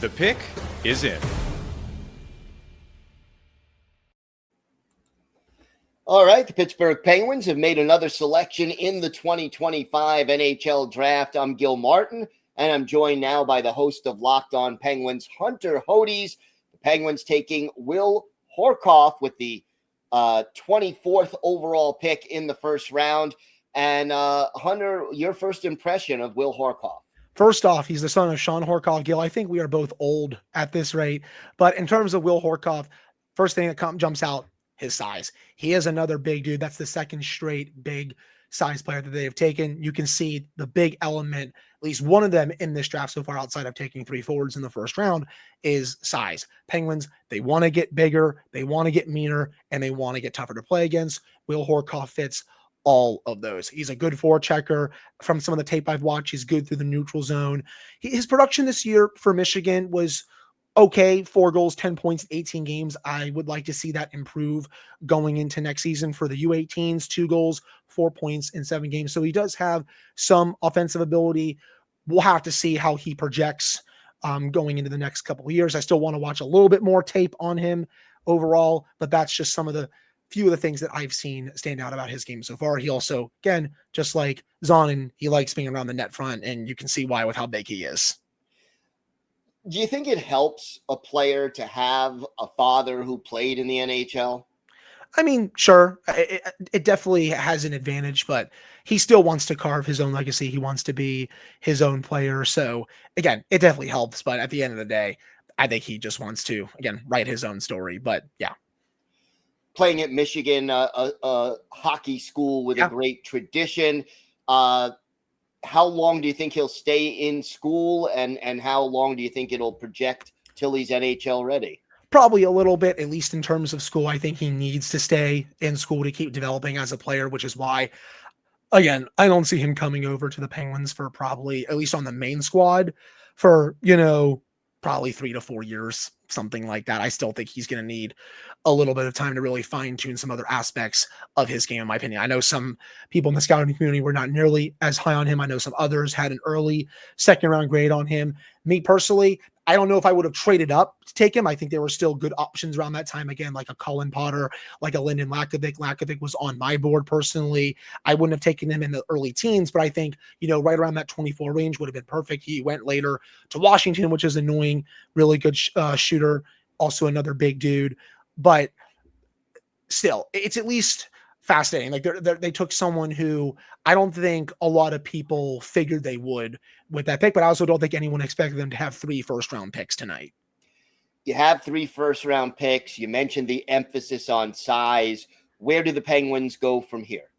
The pick is in. All right, the Pittsburgh Penguins have made another selection in the 2025 NHL Draft. I'm Gil Martin, and I'm joined now by the host of Locked On Penguins, Hunter Hodes. The Penguins taking Will Horcoff with the 24th overall pick in the first round. And Hunter, your first impression of Will Horcoff? First off, he's the son of Shawn Horcoff. Gil, I think we are both old at this rate. But in terms of Will Horcoff, first thing that jumps out, his size. He is another big dude. That's the second straight big size player that they have taken. You can see the big element, at least one of them in this draft so far, outside of taking 3 forwards in the first round, is size. Penguins, they want to get bigger, they want to get meaner, and they want to get tougher to play against. Will Horcoff fits all of those. He's a good forechecker. From some of the tape I've watched, he's good through the neutral zone. His production this year for Michigan was okay, 4 goals, 10 points, 18 games. I would like to see that improve going into next season for the U18s, 2 goals, 4 points in 7 games. So he does have some offensive ability. We'll have to see how he projects going into the next couple of years. I still want to watch a little bit more tape on him overall, but that's just some of the few of the things that I've seen stand out about his game so far. He also, again, just like Zonin, he likes being around the net front, and you can see why with how big he is. Do you think it helps a player to have a father who played in the NHL? I mean, sure, it definitely has an advantage, but he still wants to carve his own legacy. He wants to be his own player. So again, it definitely helps. But at the end of the day, I think he just wants to, again, write his own story. But yeah. Playing at Michigan, a hockey school with a great tradition. How long do you think he'll stay in school, and how long do you think it'll project till he's NHL ready? Probably a little bit, at least in terms of school. I think he needs to stay in school to keep developing as a player, which is why, again, I don't see him coming over to the Penguins for probably, at least on the main squad, for, probably 3 to 4 years, something like that. I still think he's going to need a little bit of time to really fine tune some other aspects of his game, in my opinion. I know some people in the scouting community were not nearly as high on him. I know some others had an early 2nd round grade on him. Me personally, I don't know if I would have traded up to take him. I think there were still good options around that time. Again, like a Cullen Potter, like a Lyndon Lakovic. Lakovic was on my board personally. I wouldn't have taken him in the early teens, but I think, right around that 24 range would have been perfect. He went later to Washington, which is annoying. Really good shooter. Also another big dude. But still, it's at least fascinating. Like they took someone who I don't think a lot of people figured they would with that pick, but I also don't think anyone expected them to have 3 first-round picks tonight. You have 3 first-round picks. You mentioned the emphasis on size. Where do the Penguins go from here?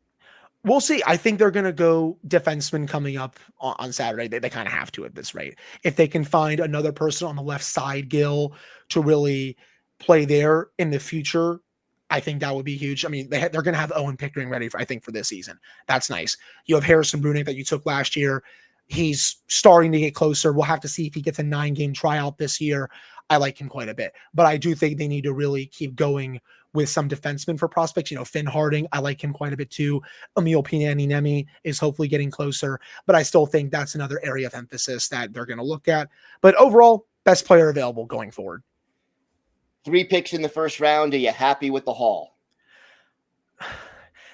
We'll see. I think they're going to go defenseman coming up on Saturday. They kind of have to at this rate. If they can find another person on the left side, Gil, to really play there in the future, I think that would be huge. I mean, they're going to have Owen Pickering ready for this season. That's nice. You have Harrison Brunik that you took last year. He's starting to get closer. We'll have to see if he gets a 9-game tryout this year. I like him quite a bit, but I do think they need to really keep going with some defensemen for prospects. Finn Harding, I like him quite a bit too. Emil Pianiemi is hopefully getting closer, but I still think that's another area of emphasis that they're going to look at. But overall, best player available going forward. 3 picks in the first round. Are you happy with the haul?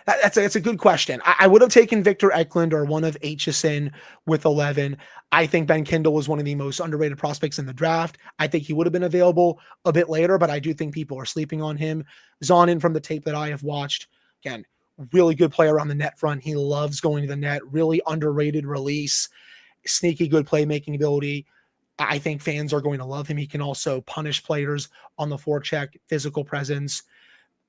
That's a good question. I would have taken Victor Eklund or one of Aitchison with 11. I think Ben Kindle was one of the most underrated prospects in the draft. I think he would have been available a bit later, but I do think people are sleeping on him. Zonin, from the tape that I have watched, again, really good player on the net front. He loves going to the net, really underrated release, sneaky good playmaking ability. I think fans are going to love him. He can also punish players on the forecheck, physical presence.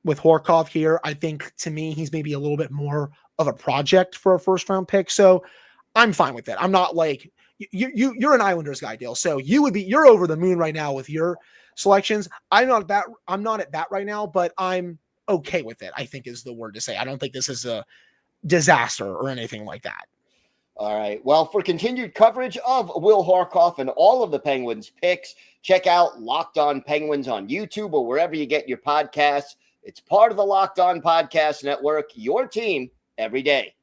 With Horcoff here, I think to me, he's maybe a little bit more of a project for a first-round pick. So I'm fine with it. I'm not like you're an Islanders guy, Dale. So you're over the moon right now with your selections. I'm not at that right now, but I'm okay with it, I think is the word to say. I don't think this is a disaster or anything like that. All right. Well, for continued coverage of Will Horcoff and all of the Penguins picks, check out Locked On Penguins on YouTube or wherever you get your podcasts. It's part of the Locked On Podcast Network, your team every day.